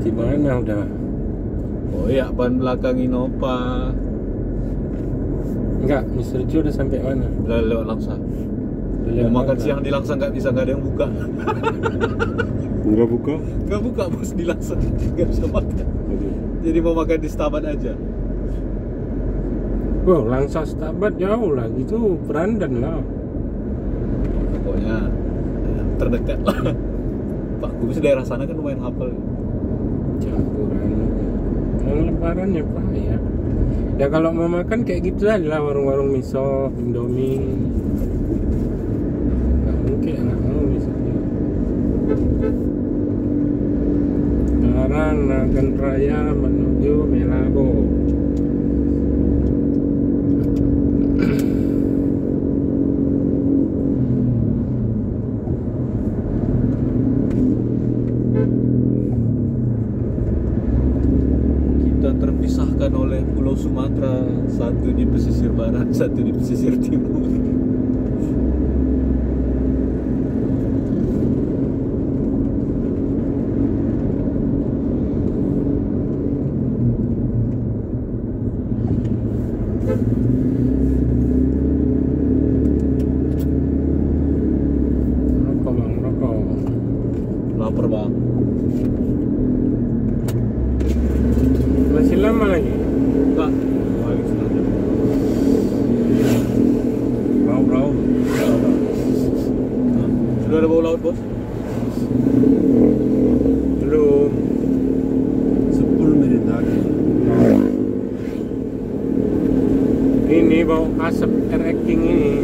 di mana udah? Oh iya, ban belakang Innova. Enggak, Mr. Joe udah sampai mana? Udah lewat Langsa. Mau makan siang di Langsa nggak bisa, nggak ada yang buka. Enggak buka? Nggak buka bos di Langsa, nggak bisa makan. Jadi mau makan di Stabat aja. Wow, Langsa Stabat jauh lah, gitu Perandan lah. Pokoknya terdekat lah. Pak Kubis daerah sana kan lumayan hafal. Campuran. Yang lebarannya Pak ya. Ya kalau mau makan kayak gitu aja lah, warung-warung miso, Indomie. Nggak mungkin nggak mau misalnya. Sekarang Nagan Raya menuju Melabo. Terpisahkan oleh Pulau Sumatera, satu di pesisir barat, satu di pesisir timur. Rokok bang, rokok. Lapar bang. Masih lama lagi? Enggak, balik setengah jam. Bau-bau. Sudah ada bau laut bos? Belum. 10 menit lagi. Ini bau asap ereking ini.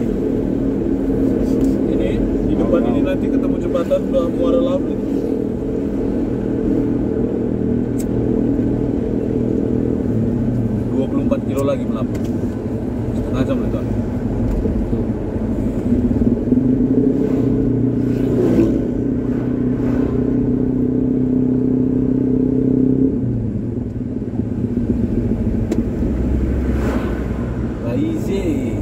Ini di depan ini nanti ketemu jembatan udah muara laut ini. 24 kilo lagi melapor. Setengah jam itu. Easy.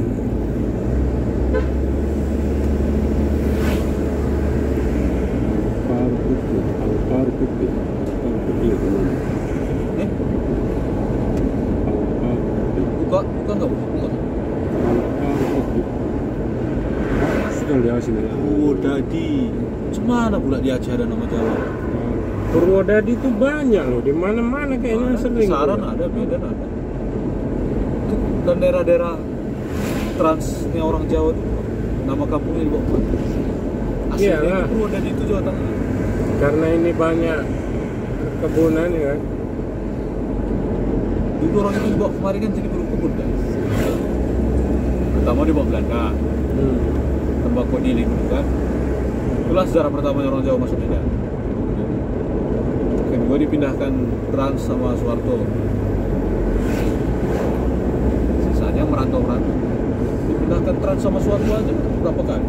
Paru putih. Eh? Buka nggak bos? Buka. Sudah lihat sini. Purwodadi. Cemana pula di Aceh ada nama Jawa? Purwodadi itu banyak loh, di mana-mana kayaknya sering. Saran ada, Medan ada. Itu dan daerah-daerah transnya orang Jawa itu nama kampungnya di bawah. Aslinya Iyalah. itu Purwodadi itu Jawa Tengah. Karena ini banyak kebunan ya kan. Dulu orang itu dibawa kemarin kan jadi buruh kebun kan. Pertama dibawa Belanda, tembakau diling kan. Itulah sejarah pertamanya orang Jawa masuk Medan. Kedua dipindahkan Trans sama Soeharto. Sisanya merantau-merantau. Dipindahkan Trans sama Soeharto aja berapa kali?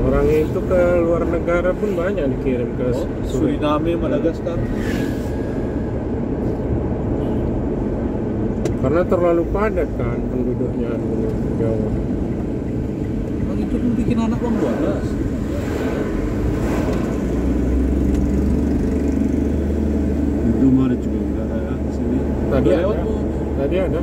Orang itu ke luar negara pun banyak dikirim ke Suriname, Madagaskar. Karena terlalu padat kan penduduknya di Jawa. Bang itu pun bikin anak bang 12. Itu Maret juga enggak ada sini. Tadi Udah ada. lewat, Bu. Tadi ada.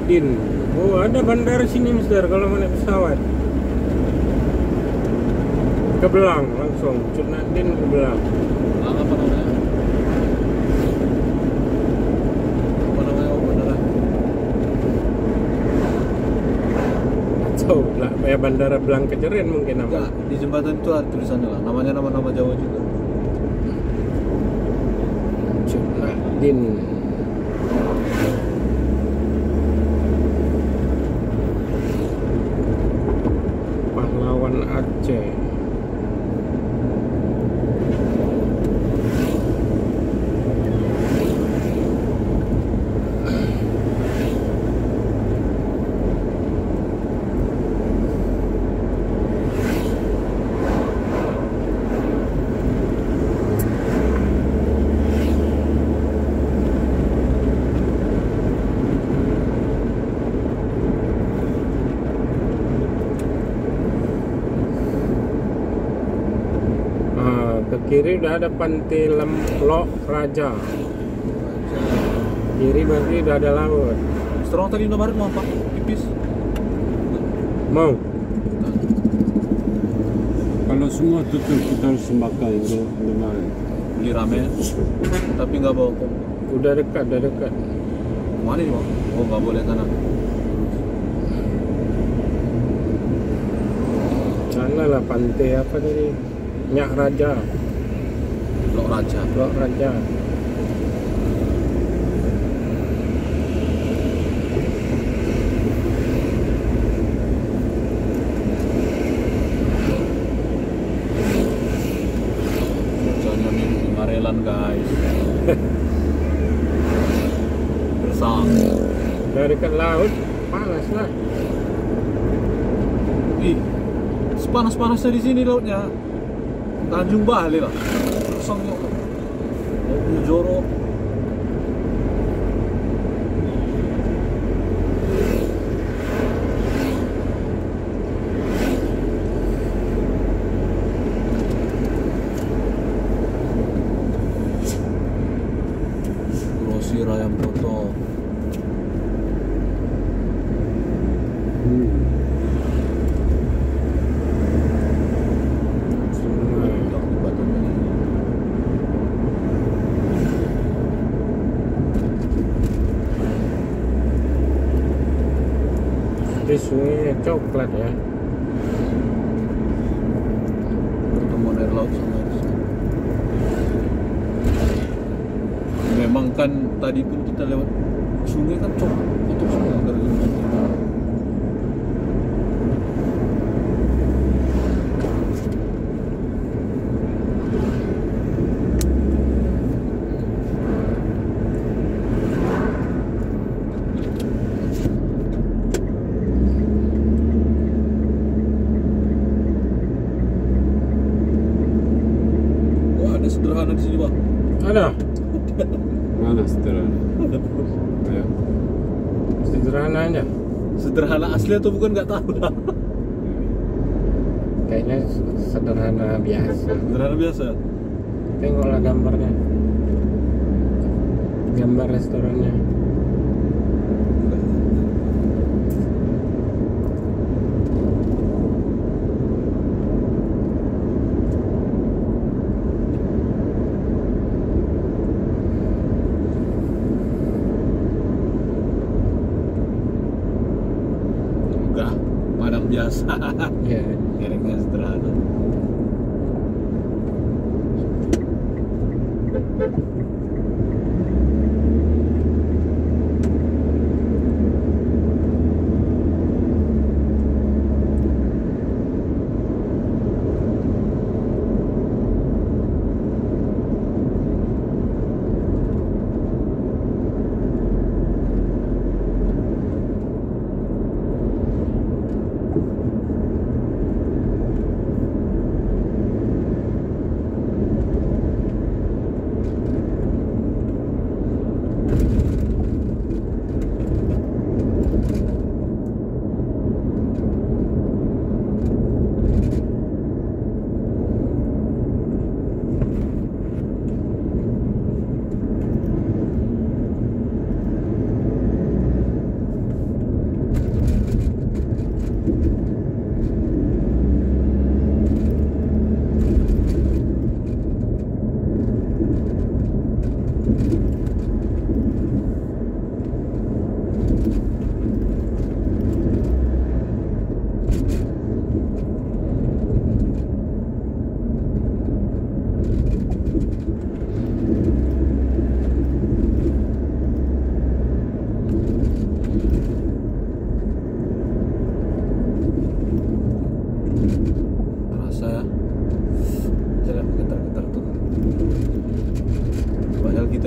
Din. Oh, ada bandara sini, Mister, kalau mau naik pesawat. Ke Belang langsung, Cut Nadiin ke Belang. Apa namanya? Apa namanya? Oh, bandara. Atau ya bandara Belang Kejeren mungkin Enggak, nama. di jembatan itu ada tulisannya lah. Namanya nama-nama Jawa juga. Cut Nadiin. Pahlawan Aceh. Ke kiri udah ada Pantai Lok Raja. Kiri berarti udah ada laut. Sekarang tadi Indomaret mau apa? Pipis? Mau? Kalau semua tutup kita harus makan itu gimana? Beli ramen, tapi nggak bawa kok. Udah dekat, udah dekat. Kemana nih bang? Oh nggak boleh sana. Sana lah pantai apa tadi? Nyak Raja. Lok Raja. Lok Raja. Cuacanya minggu Marelan guys. Bersang. Udah dekat laut, panas lah. Ih, sepanas-panasnya di sini lautnya. Tanjung Bali lah. Bersangnya. Mau jorok. Grosir ayam potong. Di sungai coklat ya. Pertemuan air laut sama air sungai. Memang kan tadi pun kita lewat sungai kan kotor semua dari gunung. Wah, ada sederhana di sini bang. Ada Mana setelah? Ya. sederhana aja. Sederhana asli atau bukan nggak tahu lah. Kayaknya sederhana biasa. Sederhana biasa. Tengoklah gambarnya. Gambar restorannya. Enggak, padang biasa. Ya. Kayaknya sederhana.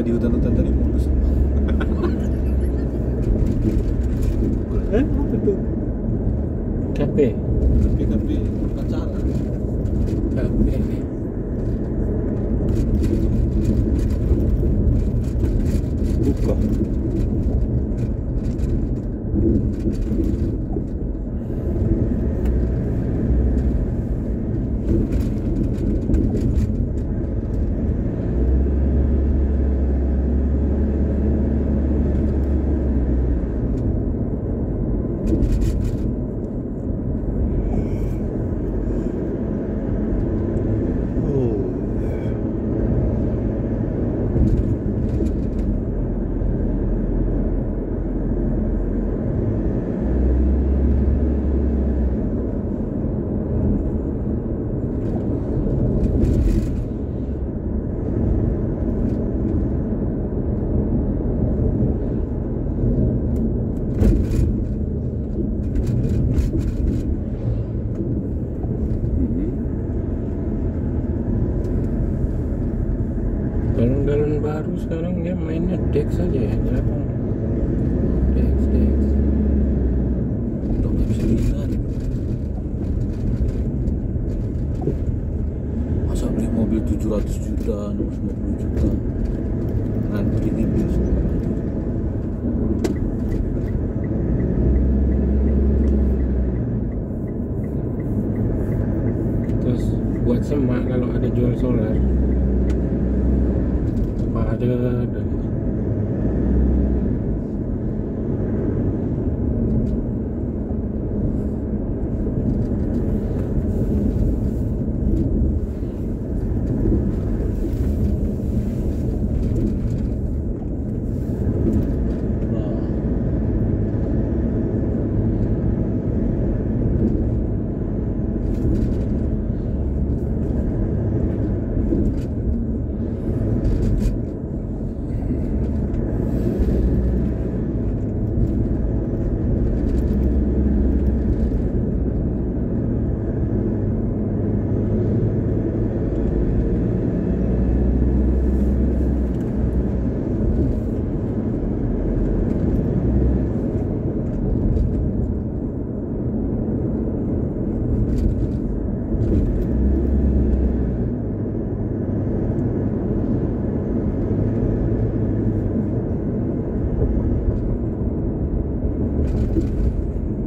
di hutan-hutan tadi mulus. Apa tuh? Kafe. Tapi acara. Kafe. Buka. Jalan-jalan baru sekarang dia mainnya Dex saja ya, kenapa? Dex. Udah nggak bisa lihat. Masa beli mobil 700 juta, 650 juta. Nanti tipis. Terus buat semak kalau ada jual solar. Ada.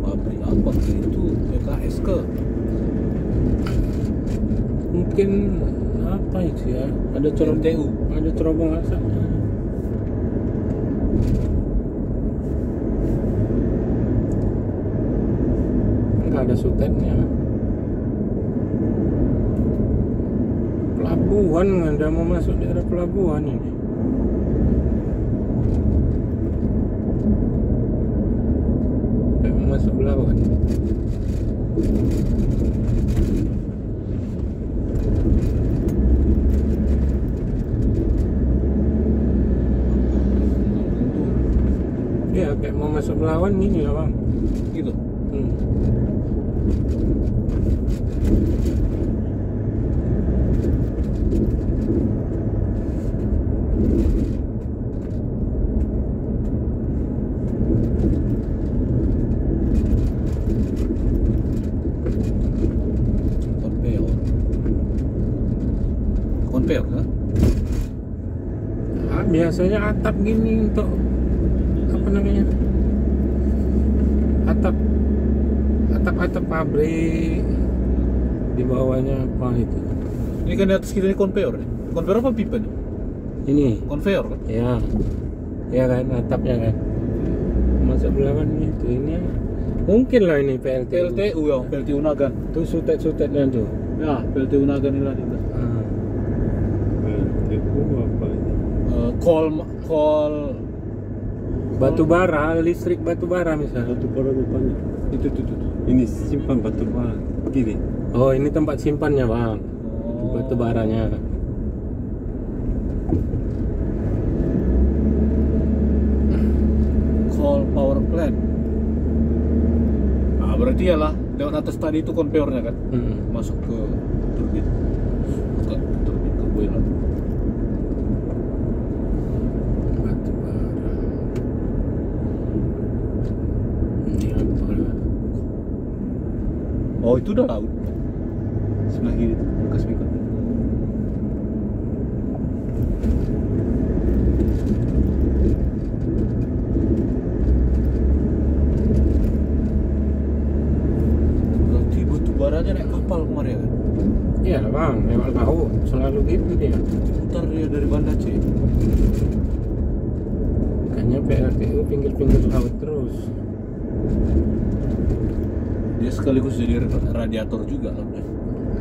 Pabrik apa itu PKS ke? Mungkin apa itu ya? Ada RTU. ada cerobong asapnya. Enggak ada sutetnya. Pelabuhan, Anda mau masuk daerah pelabuhan ini. Kayak mau masuk pelabuhan. Ya, kayak mau masuk pelabuhan ini ya bang. Gitu. Konveyor kan? Biasanya atap gini untuk apa namanya? Atap pabrik, di bawahnya apa itu? Ini kan di atas kita ini konveyor nih. Konveyor apa pipa nih? Ini, Konveyor kan? ya kan atapnya kan. Masuk belakang itu ini mungkin lah ini PLTU. PLTU ya, PLTU Nagan. Tuh sutet-sutetnya tuh. Ya, PLTU Nagan ini lah di atas. Itu apa ini? Call Batu bara, listrik batu bara misalnya. Batu bara depannya. itu. Ini simpan batu bara kiri. Oh, ini tempat simpannya bang. Oh. Batu baranya. Call power plant. Nah, berarti ya lah lewat atas tadi itu konveyornya kan? Masuk ke turbin. Ke turbin ke boiler. Oh itu udah laut. Sebelah kiri itu bekas beacon. Berarti batu baranya naik kapal kemarin ya kan? Iya bang, lewat laut selalu gitu dia. Diputar dia dari Banda Aceh. Makanya PLTU pinggir-pinggir laut terus. Dia sekaligus jadi radiator juga lautnya.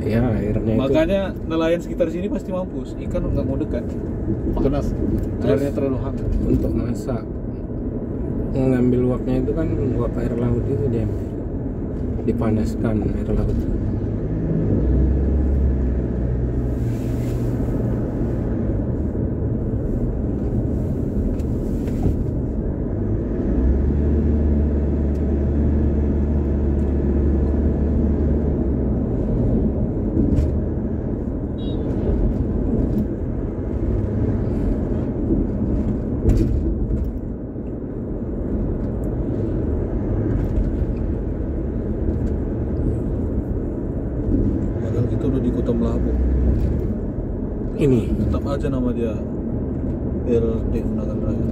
Iya, airnya itu. Makanya nelayan sekitar sini pasti mampus. Ikan nggak mau dekat. Panas. Airnya terlalu hangat. Untuk masak, mengambil uapnya itu kan uap air laut itu dia dipanaskan air laut. Padahal kita udah di Kota Melabu. Ini Tetap aja nama dia PLT Undangan Raya.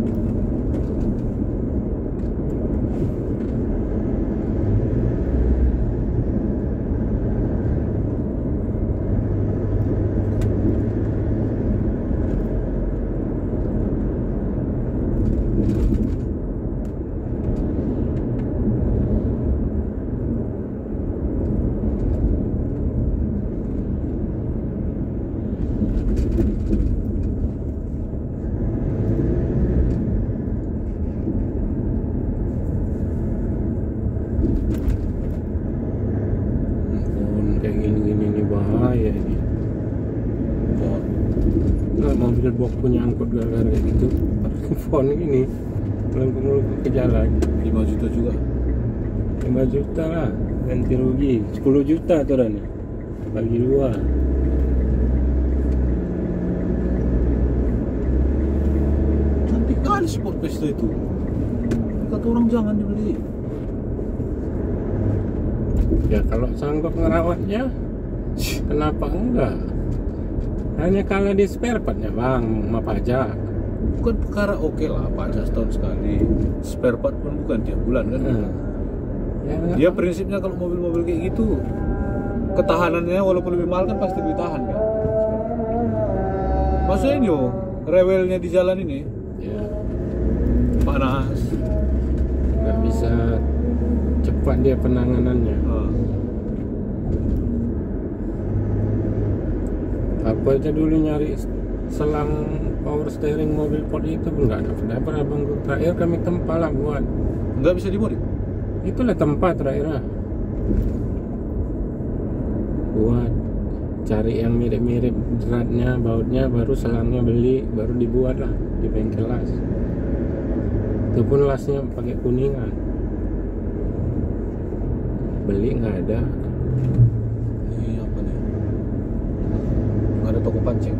kayak gini-gini ini bahaya ini. Nggak mobil box punya angkut gara-gara kayak gitu. Phone gini melengkung-melengkung ke jalan. 5 juta juga. 5 juta lah ganti rugi. 10 juta tuh nih bagi dua. Cantik kali sport Vesta itu. Kata orang jangan dibeli. Ya kalau sanggup ngerawatnya, kenapa enggak? Hanya kalah di spare partnya bang, sama pajak. Bukan perkara oke lah, pajak setahun sekali. Spare part pun bukan tiap bulan kan. Ya, Dia prinsipnya kalau mobil-mobil kayak gitu, ketahanannya walaupun lebih mahal kan pasti ditahan kan. Maksudnya ini rewelnya di jalan ini ya panas. nggak bisa cepat dia penanganannya. Aku aja dulu nyari selang power steering mobil Ford itu pun nggak dapat. Abang gue terakhir kami tempat lah buat. Nggak bisa dimodif. Itulah tempat terakhir lah. Buat cari yang mirip-mirip jeratnya, bautnya, baru selangnya beli, baru dibuat lah di bengkel las. Itu pun lasnya pakai kuningan. Beli nggak ada. Ini apa nih? Nggak ada toko pancing.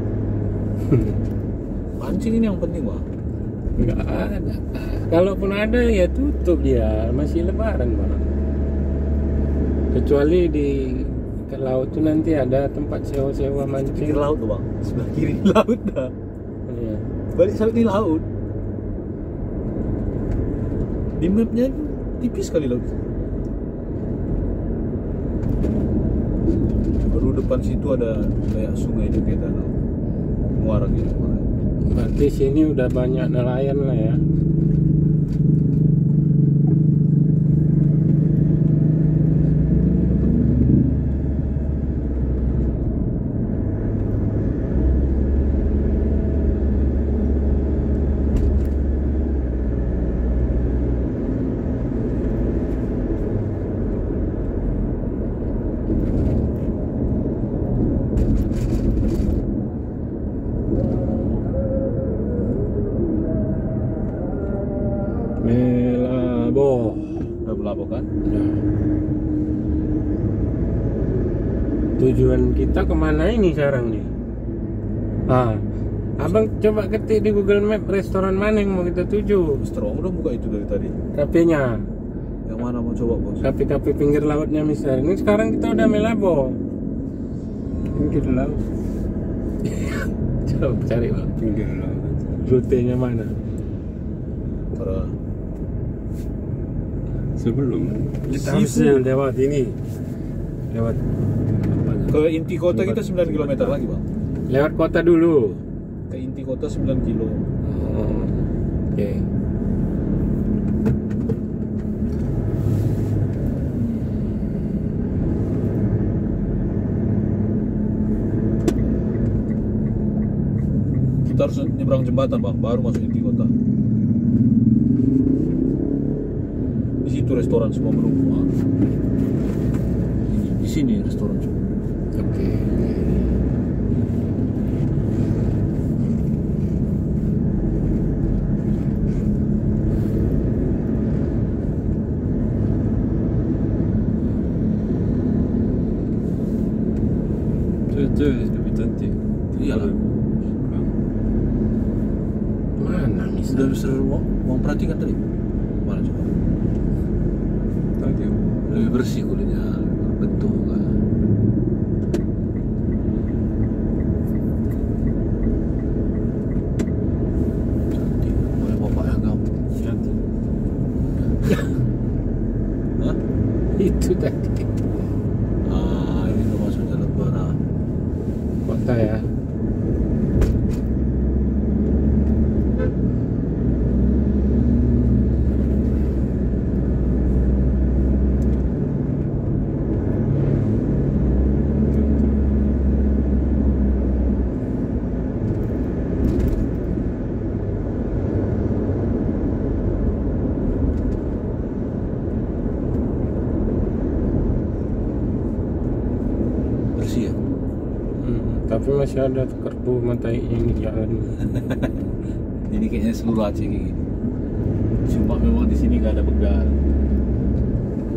Pancing ini yang penting wah. Nggak ada. Kalaupun ada ya tutup dia, masih lebaran bang. Kecuali di ke laut tuh nanti ada tempat sewa-sewa mancing. Pinggir laut tuh bang, sebelah kiri laut dah. Iya. Balik sampai di laut. Di mapnya tipis sekali laut. Baru depan situ ada kayak sungai juga kayak danau. Muara gitu. Berarti sini udah banyak nelayan lah ya. Melabo. Udah Melabu kan? Nah. Tujuan kita kemana ini sekarang nih? Abang coba ketik di Google Map restoran mana yang mau kita tuju. Strong udah buka itu dari tadi. Kafenya. Yang mana mau coba bos? Kafe-kafe pinggir lautnya misalnya. Ini sekarang kita udah Melabo. pinggir laut, Coba cari bang. pinggir laut. Rutenya mana? Para Sebelum Kita harusnya lewat ini. Lewat ke inti kota kita 9 km lagi bang. lewat kota dulu. Ke inti kota 9 kilo. Oh, oke. Kita harus nyebrang jembatan bang, baru masuk inti kota. Di situ restoran semua menunggu. Bang. Di sini restoran semua. Oke. itu lebih cantik. Iyalah. Mana Sudah misalnya? bisa mau perhatikan tadi. Mana coba? Tadi Lebih bersih kulitnya, berbentuk kan. Cantik. Boleh bapak yang kamu. cantik. Hah? Itu tadi Ah, ini tuh masuk jalan Bara. kota ya. Bersih ya? Tapi masih ada kerbu mantainya di jalan. Ini kayaknya seluruh Aceh kayak gini. Cuma memang di sini nggak ada begal,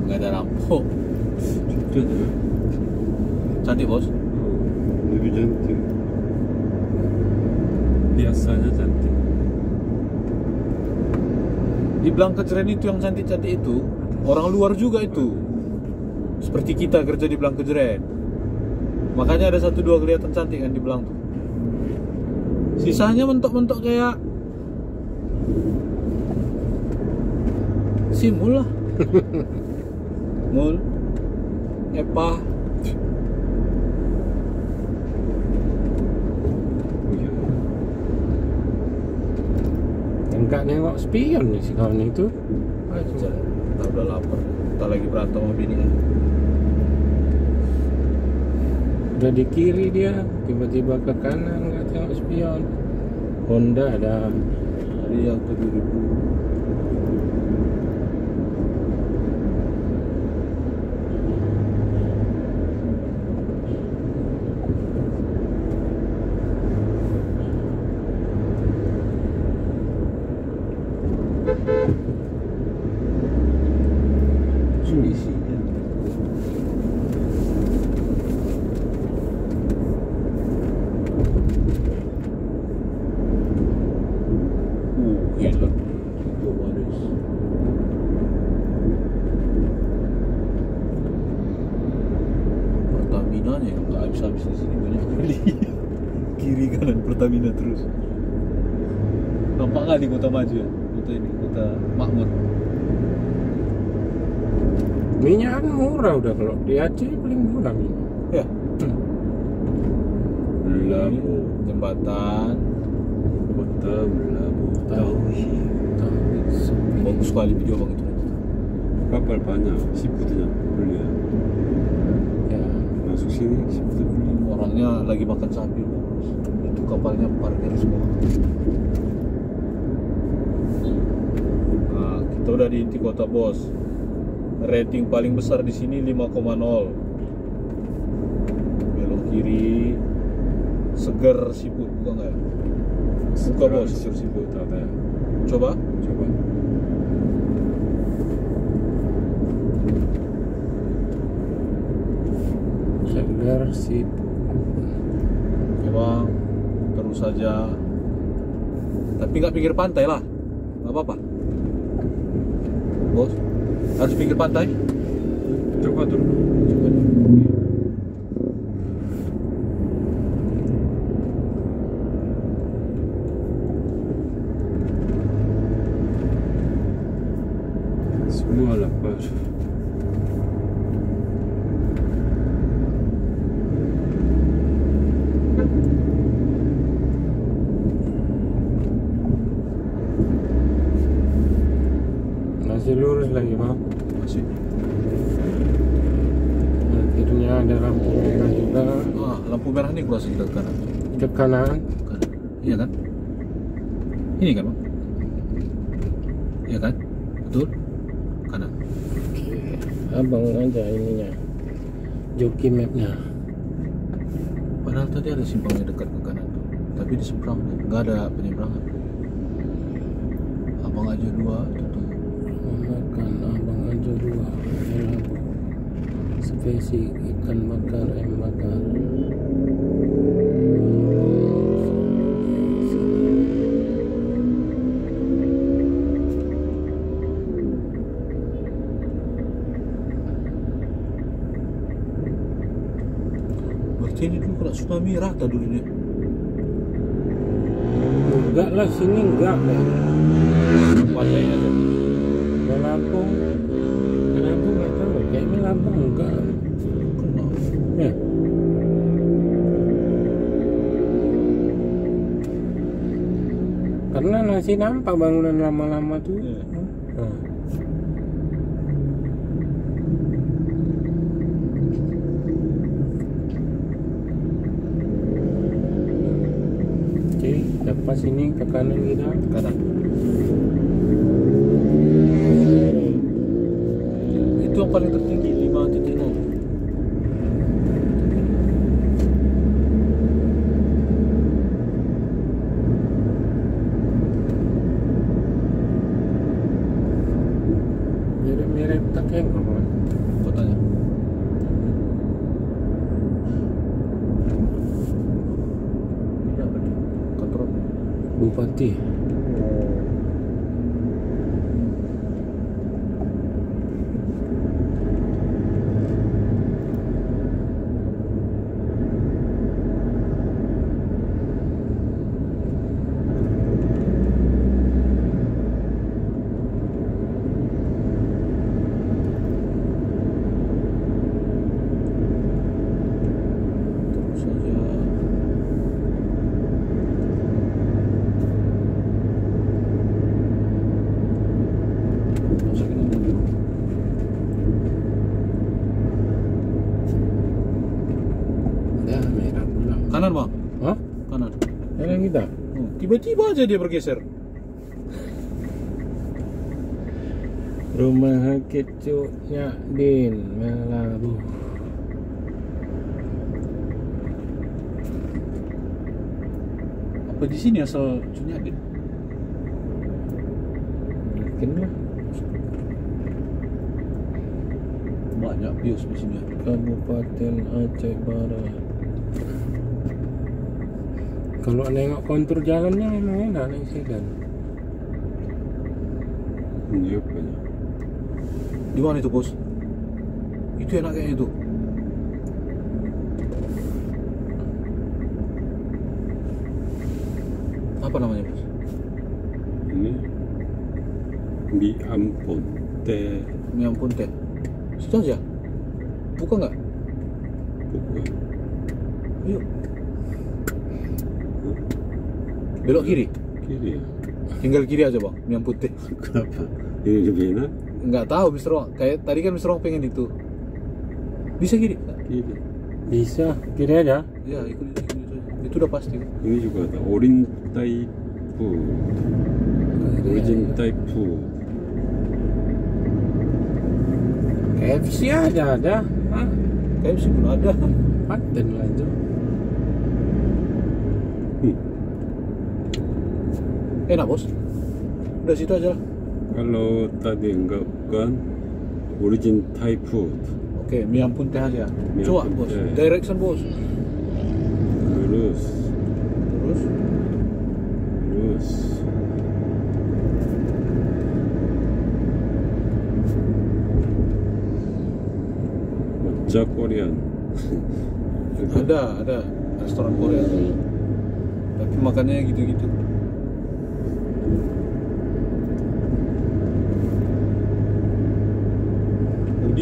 nggak ada rampok. Itu tuh. Cantik bos. Lebih cantik. Biasanya cantik. Di Blangkejeren itu yang cantik-cantik itu orang luar juga itu. Seperti kita kerja di Blangkejeren. Makanya ada 1-2 kelihatan cantik kan di Blang tuh. Sisanya mentok-mentok kayak Simul lah. Mul, Epa. Oh iya. Enggak nengok spion nih si kawan itu. Aja, kita udah lapar. Kita lagi berantem sama bininya. Udah di kiri dia, tiba-tiba ke kanan nggak tengok spion. Honda ada. Tadi yang ke 2000. Isinya. Gila. Itu manis. Pertamina nya nggak habis-habis di sini banyak beli. Kiri kanan Pertamina terus. Nampak nggak di Kota Maju ya? Kota ini, Kota Makmur. Minyak kan murah udah, kalau di Aceh paling murah minyak. Ya. Labu, Jembatan. kota Labu, Tauhid. Bagus sekali video bang itu. kapal banyak, siputnya beli ya. Ya. Masuk sini siput beli. Orangnya lagi makan sapi bos. Itu kapalnya parkir semua. Nah, kita udah di inti kota bos. Rating paling besar di sini 5,0. Belok kiri. Seger siput buka nggak ya? Buka bos. Siput apa ya? Coba. Coba. Segar sip. Oke bang. Terus saja. Tapi nggak pinggir pantai lah. Nggak apa-apa. Bos. Harus pinggir pantai. Coba dulu. Coba. Semua lapar. Masih lurus lagi bang. Masih. Akhirnya ada lampu merah juga. Lampu merah ini keluar sekitar kanan. Ke kanan. Kanan. Iya kan? Ini kan, Bang? Iya kan? Betul? Kanan. Abang aja ininya, joki mapnya. Padahal tadi ada simpangnya dekat ke kanan tuh, tapi di seberang nggak ada penyeberangan. Abang aja 2 tutup. Makan abang aja 2 spesi ikan bakar ayam bakar. Berarti ini dulu kena tsunami rata dulunya. Enggak lah, sini enggak kan. Pantai aja. Lampung nggak tahu, kayaknya Lampung enggak. Kena. Ya. Karena masih nampak bangunan lama-lama tuh. Iya. Nah. Oke, lepas ini ke kanan kita. Kanan. Itu yang paling tertinggi 5.0. Mirip-mirip Takeng kawan. Kotanya. Ini apa nih? Kantor Bupati. terus saja. Masukin dulu. Dah merah pula. Kanan, Bang. Hah? Kanan. Kanan kita. Tiba-tiba aja dia bergeser. Rumah kecuknya Din Melabuh. Apa di sini asal Cunyadin? Mungkin lah. Banyak bios di sini. Kabupaten Aceh Barat. Kalau nengok kontur jalannya memang enak naik sedan. Ini apa ya? Di mana itu, Bos? Itu enak kayaknya itu. Apa namanya, Bos? Ini di Ampun teh Mie ampun teh. Situ aja. Buka nggak? bukan. Ayo. Belok kiri. Kiri ya? Tinggal kiri aja, Bang. Mie ampun teh. Kenapa? Ini lebih enak? Nggak tahu, Mr. Wong. Kayak tadi kan Mr. Wong pengen itu. Bisa kiri? Kiri. Bisa, kiri aja. Ya, ikut itu. Itu udah pasti. Ini juga ada Orin Taipu, Origin Taipu. KFC aja ada. Hah? Kayak sih belum ada. Paten lah itu. Enak, Bos. Udah situ aja lah. Kalau tadi enggak bukan Origin Taipu. Oke, mie ampun teh aja. Mie Coba, ampun Bos. teh. Direction, Bos. Terus pizza Korean. Ada restoran Korea. Tapi makannya gitu-gitu.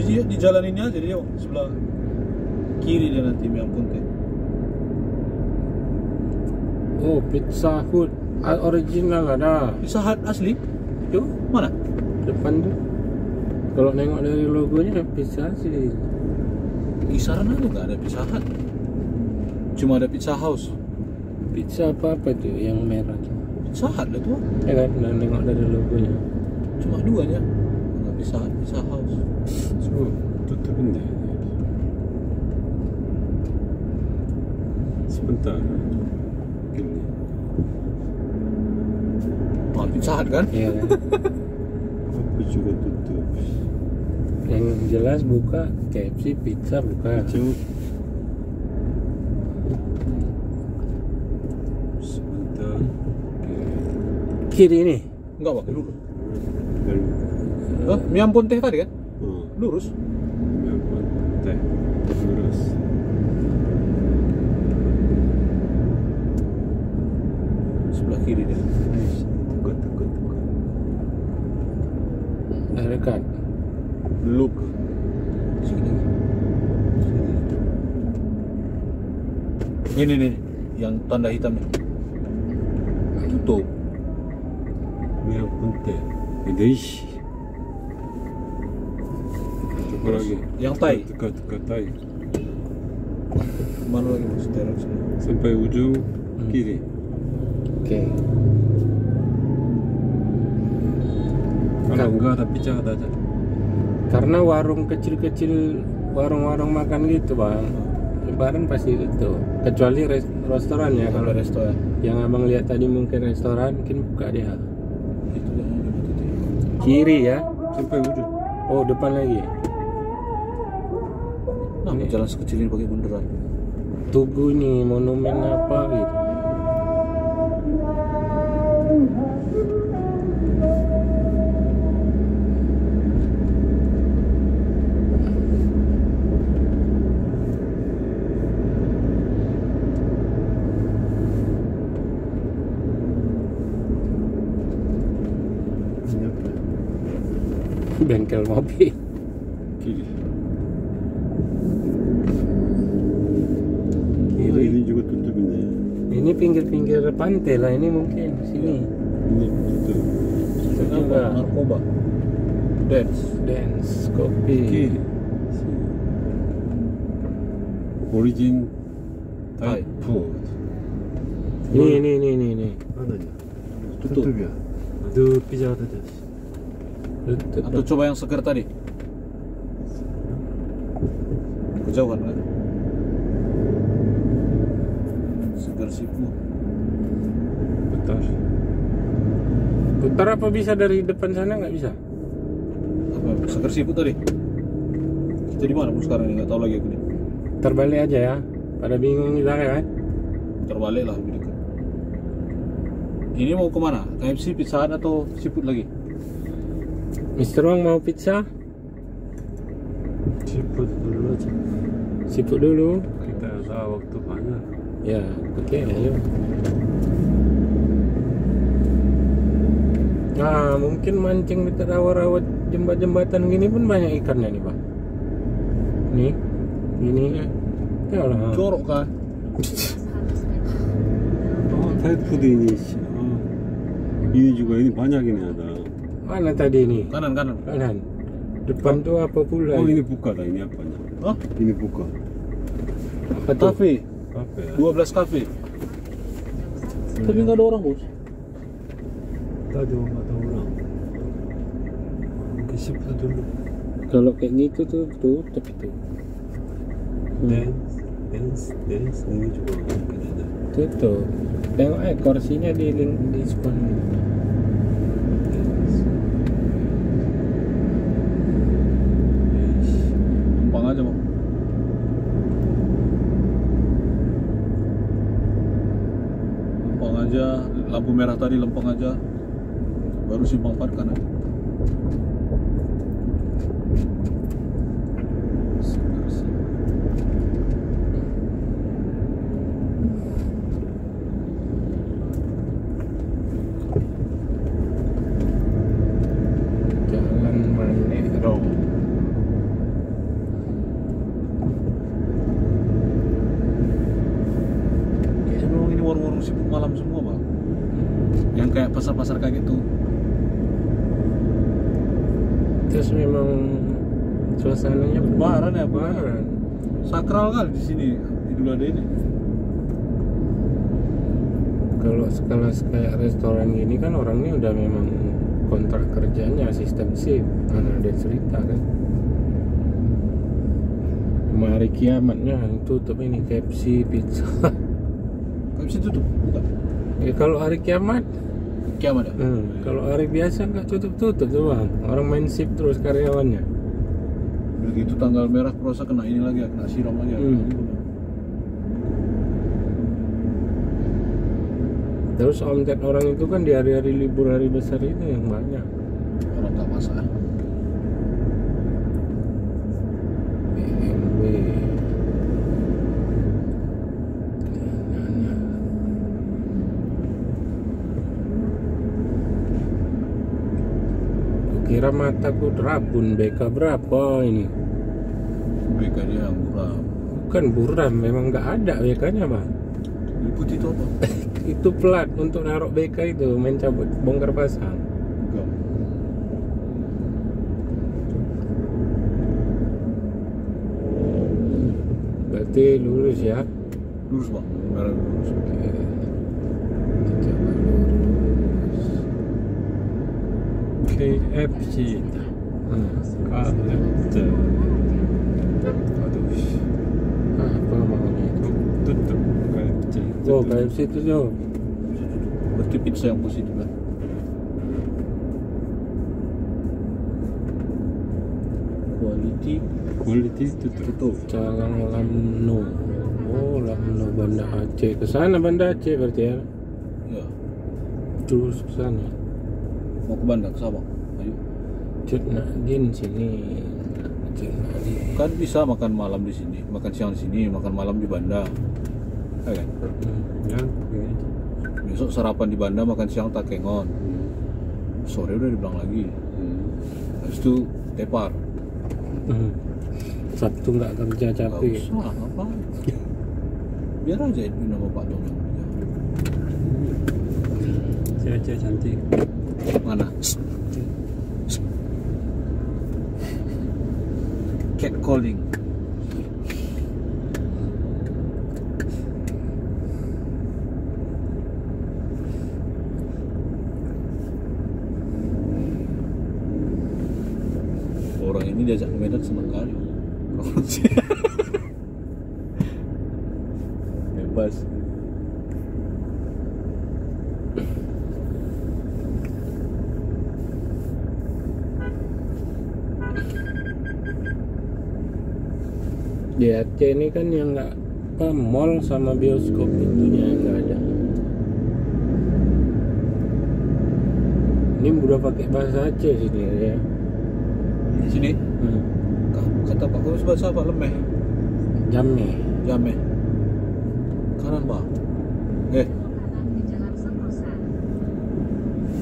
Di jalan ini aja dia sebelah kiri dia nanti Miang Punte. Oh, Pizza Hut original ada. Pizza Hut asli? Itu Mana? depan tuh. Kalau nengok dari logonya pizza sih. Di sana tuh nggak ada Pizza Hut. Cuma ada Pizza House. Pizza apa tuh yang merah tuh? Pizza Hut lah tuh. Ya kan, nengok dari logonya. Cuma dua aja. Nggak Pizza Hut, Pizza House. So, tutupin데. Sebentar. Gini. Oh, Pizza Hut kan? Iya kan. Apa juga tutup. Yang jelas buka KFC, pizza buka. Jauh. Sebentar. Kiri nih. Enggak, Pak, lurus. Lalu. Miang Punte tadi kan? Oh. Lurus. Teh. Lurus. Sebelah kiri dia. Dekat. Dekat. Look. Sini. Ini nih, yang tanda hitamnya. Tutup. Miang Punte. Deishi. Coba lagi. Yang Tai. Dekat Tai. Mana lagi Mas? Daerah sini. Sampai ujung kiri. Oke. Kalau enggak ada pizza ada aja. Karena warung kecil-kecil, warung-warung makan gitu bang, Lebaran pasti itu. Kecuali restoran ya. Kalau Kalau resto ya. yang abang lihat tadi mungkin restoran, mungkin buka dia. Itu yang di titik. Kiri ya. Sampai ujung. Oh, depan lagi. Nah, jalan sekecil ini pakai bundaran. Tugu ini monumen apa gitu. Bengkel mobil. Kiri. Kiri. Ini juga tutup ini. Ini pinggir-pinggir pantai lah ini mungkin sini. Ini tutup. Itu Apa? juga Narkoba. dance kopi. Kiri. Origin Thai. Thai food. Nih. Mananya? Tutup. ya. Ada pizza ada. Atau coba yang seger tadi. Kejauhan kan? Seger seafood. Bentar. Putar apa bisa dari depan sana nggak bisa? Apa? Seger seafood tadi. Kita di mana pun sekarang ini nggak tahu lagi aku nih. Terbalik aja ya. Pada bingung kita kan? Terbalik lah lebih dekat. Ini mau kemana? KFC, Pizza Hut atau seafood lagi? Mister Wang mau pizza? Seafood dulu aja. Seafood dulu. Kita ada waktu banyak. Ya, oke, ayo. Nah, mungkin mancing dekat rawa-rawa jembatan gini pun banyak ikannya nih, Pak. Nih, ini. Ya lah. Jorok kan? Oh, Thai food ini. Oh. Ini juga ini banyak ini ada. Mana tadi ini? Kanan. Kanan. Depan tuh apa pula? Oh, ini buka dah ini apanya? Hah? Ini buka. Apa tuh? Cafe. Apa ya? 12 cafe. Tapi nggak ada orang, Bos. Tadi nggak ada orang. Ke seafood dulu. Kalau kayak gitu tuh tapi tuh. Dance ini juga mungkin ada. Tutup. Tengok kursinya di diskon. Lempang aja, Bang. Lempang aja, lampu merah tadi lempang aja. Baru simpang 4 kanan. Seger seafood. orang sibuk malam semua bang. Yang kayak pasar-pasar kayak gitu. Terus memang suasananya Lebaran ya, Bang. lebaran. Sakral kali di sini Idul Adha ini. Kalau sekelas kayak restoran gini kan orangnya udah memang kontrak kerjanya sistem shift, mana ada cerita kan. Cuma hari kiamatnya yang tutup ini KFC, pizza. Nggak bisa tutup, bukan? Ya kalau hari kiamat, Kiamat ya? kalau hari biasa nggak tutup tuh bang. Orang main shift terus karyawannya. Begitu tanggal merah Prosa kena ini lagi ya, kena siram lagi ya. Terus omset orang itu kan di hari-hari libur, hari besar itu yang banyak. Orang tak masak. BMW. Kira mataku rabun. BK berapa ini? BK dia yang murah. Bukan buram, memang nggak ada BK-nya bang. Ini putih itu apa? Itu plat untuk naruh BK itu, main cabut bongkar pasang. Enggak. Berarti lurus ya? Lurus bang, merah lurus. Oke. Coba lurus. KFC KFC. Aduh, Apa maunya itu? tutup KFC. Oh, KFC itu tuh. Berarti pizza yang positif lah. Quality tutup. Calang Lamno. Oh, Lamno Banda Aceh. Ke sana Banda Aceh berarti ya. Ya. Terus ke sana. Mau ke Bandar, ke Sabang. Ayo. Cut Nadin sini. Cut Nadin. Kan bisa makan malam di sini, makan siang di sini, makan malam di Banda. Ya kan? Ya, Besok sarapan di Banda, makan siang Takengon. Sore udah dibilang lagi. Habis itu tepar. Sabtu nggak kerja Gak capek. usah, ngapain? Biar aja itu nama Pak Tom yang kerja. cewek-cewek cantik. Mana? Cat calling. Orang ini diajak ke Medan seneng kali. Bebas. Di Aceh ini kan yang nggak mall sama bioskop itunya yang nggak ada. Ini udah pakai bahasa Aceh sini ya. Sini. Kata Pak Kus bahasa apa? Lemeh. Jamnya. Jameh. Kanan bang.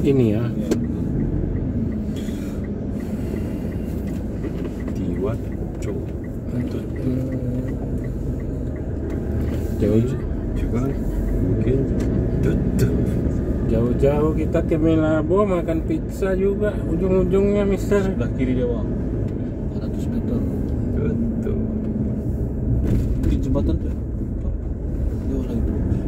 Ini ya. Tiwat Cok. Jauh Juga mungkin tutup. jauh-jauh kita ke Melabo makan pizza juga ujung-ujungnya Mister. Sebelah kiri dia bang. 400 meter. Tutup. Di jembatan tuh. Jauh lagi terus.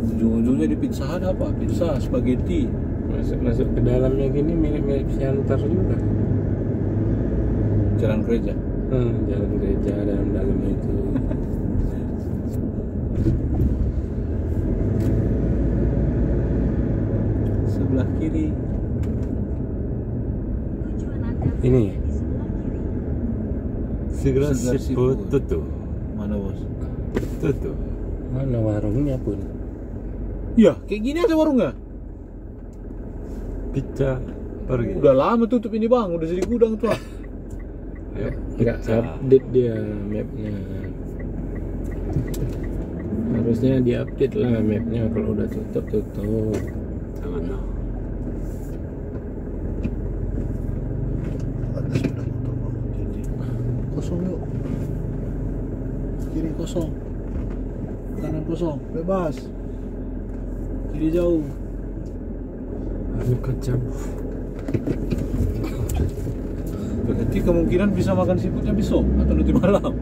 Ujung-ujungnya di Pizza Hut apa? Pizza, spaghetti. Masuk ke dalamnya gini mirip-mirip Siantar juga. Jalan gereja. Jalan gereja dalam-dalamnya itu. Sebelah kiri. Ini Segera Segar siput siput. tutup. Mana bos? Tutup. mana warungnya pun. Iya, kayak gini aja warungnya. Pizza pergi. Udah lama tutup ini bang, udah jadi gudang tuh. Ayo, Nggak pizza. update dia mapnya. Harusnya diupdate lah mapnya, kalau udah tutup. Jangan no. Ada sepeda motor bang. Jadi kosong yuk. Kiri kosong. Kanan kosong. Bebas. Kiri jauh. Anu kacau. Berarti kemungkinan bisa makan siputnya besok atau nanti malam.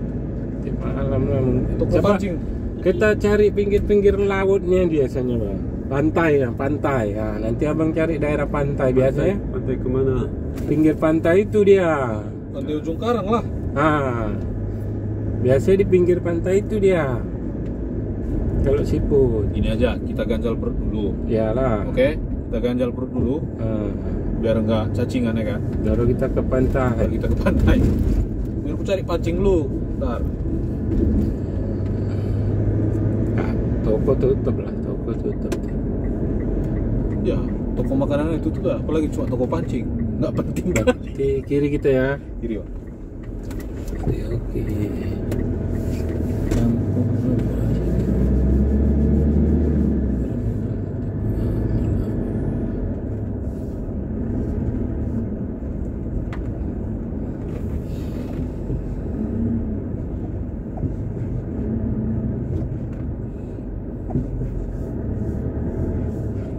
Di malam lah. Toko Coba pancing. kita cari pinggir-pinggir lautnya biasanya bang. Pantai ya, pantai. Nah, nanti abang cari daerah pantai biasanya. Pantai kemana? Pinggir pantai itu dia. Pantai ujung karang lah. Ah, biasanya di pinggir pantai itu dia. Kalau siput, Ini aja kita ganjal perut dulu. iyalah. Oke, kita ganjal perut dulu Ah, biar enggak cacingan ya kan. baru kita ke pantai. Biar kita ke pantai. Biar aku cari pancing dulu. Bentar. Ah, toko tutup lah, toko tutup. Ya, toko makanan itu tuh apalagi cuma toko pancing. Nggak penting kan? Di kiri kita ya. Kiri, Pak. Oke. Kampung apa?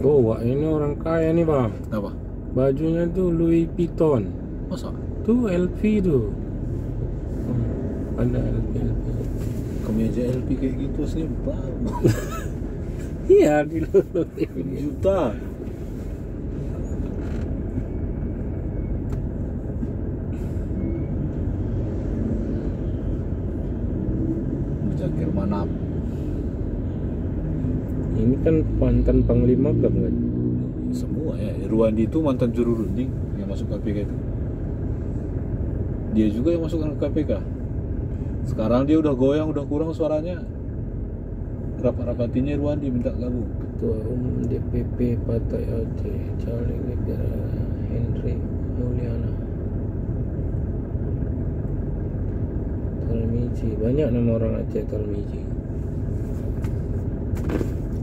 Oh, wah, ini orang kaya nih bang. Apa? Bajunya tuh Louis Vuitton. Masa? Tuh LV tuh. Ada LV. Kemeja LP kayak gitu aslinya baru. Iya di Lulutin. Juta. Jakir manap. Ini kan mantan panglima kan? Semua ya. Ruandi itu mantan juru runding yang masuk KPK itu. Dia juga yang masukkan ke KPK. Sekarang dia udah goyang, udah kurang suaranya. Rapat-rapatinya Ruandi minta gabung. Ketua Umum DPP Partai Aceh Caleg Negara Henry Mulyana. Tarmizi, banyak nama orang Aceh Tarmizi.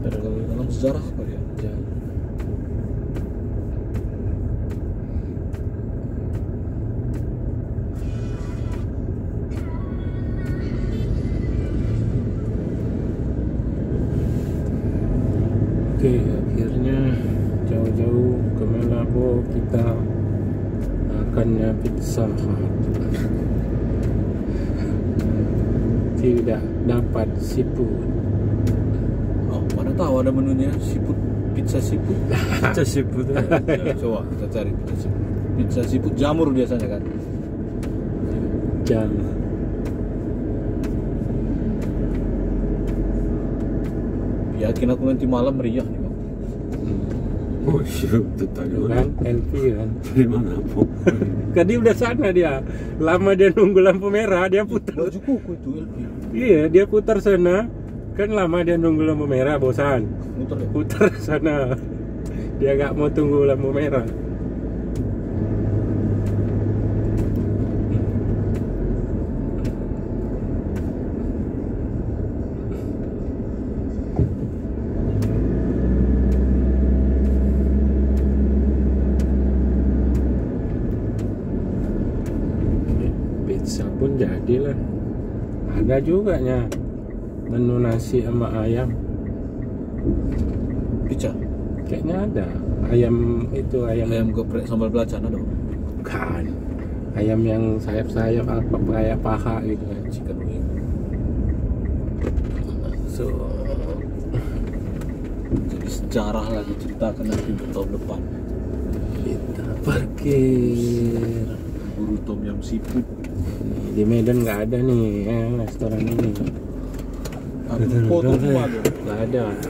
Dalam sejarah apa dia? Jangan. Oke, akhirnya jauh-jauh ke Malabo kita makannya Pizza Hut. Tidak dapat siput. Oh, mana tahu ada menunya siput, pizza siput. Pizza siput. Ya, coba kita cari pizza siput. Pizza siput jamur biasanya kan. Jangan. Yakin aku nanti malam meriah nih bang. Oh siap, itu tadi Kan LP kan. dari mana po? Kan dia udah sana dia. Lama dia nunggu lampu merah, dia putar. Baju kuku itu LP. Iya, dia putar sana. Kan lama dia nunggu lampu merah, bosan. Muter ya. Putar sana. Dia gak mau tunggu lampu merah. Pizza pun jadilah. Ada juga nya menu nasi sama ayam. Pizza. Kayaknya ada. Ayam itu Ayam geprek sambal belacan ada. Bukan. Ayam yang sayap-sayap apa kayak paha gitu kan. Chicken wing. So, Jadi sejarah lagi ceritakan nanti untuk tahun depan. kita parkir. Buru tom yam siput. Di Medan nggak ada nih restoran ini. Aku foto semua tuh. Nggak ada.